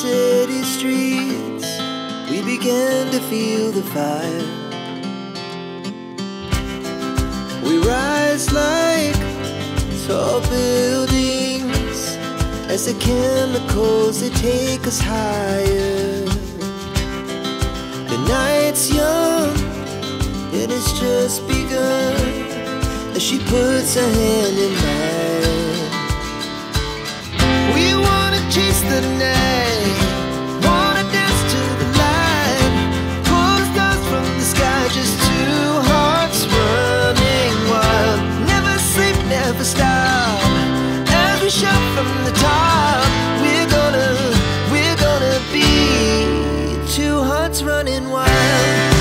city streets, we began to feel the fire. We rise like tall buildings as the chemicals, they take us higher. The night's young, and it's just begun, as she puts her hand in mine. We wanna chase the night, wanna dance to the light, pull the stars from the sky, just two hearts running wild. Never sleep, never stop, as we shout from the top. We're gonna be two hearts running wild.